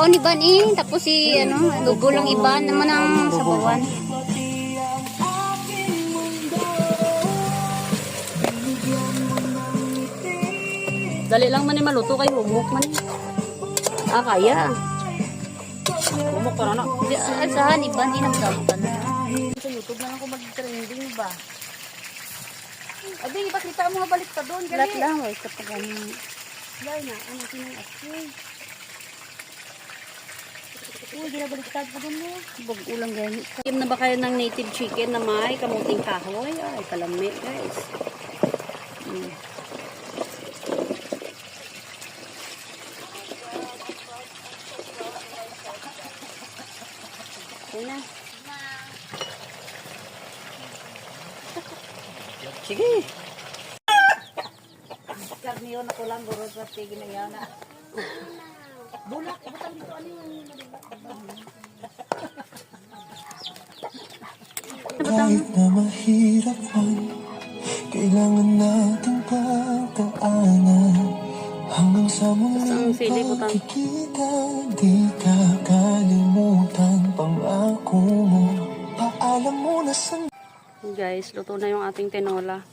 sabaw ni Ban eh. Tapos si ano, dugo lang iba naman ang sabawan. Dali lang man maluto kay humok man. Ah, kaya. Humok para na. Saan iban inamdaman na. Sa YouTube na lang ako mag-trending ba? Abi, bakit kita mo nga balik pa doon? Lahat lang, wait ka pa ganun. Dahil na, ano sinang asin? Uy, ginabaliktad pa doon mo. Bag ulang ganit. Kim na ba kayo ng native chicken na may kamuting kahoy? Ay, kalami guys. Okay na. Sige. Karniyon ako lang, guro sa tigil na yan. Bulak, butang dito, ano yung Kahit na mahirap man, kailangan nating pagdaanan hanggang sa muling pagkikita. Di ka kalimutan pangako mo. Paalam mo na sa Guys, luto na yung ating tinola.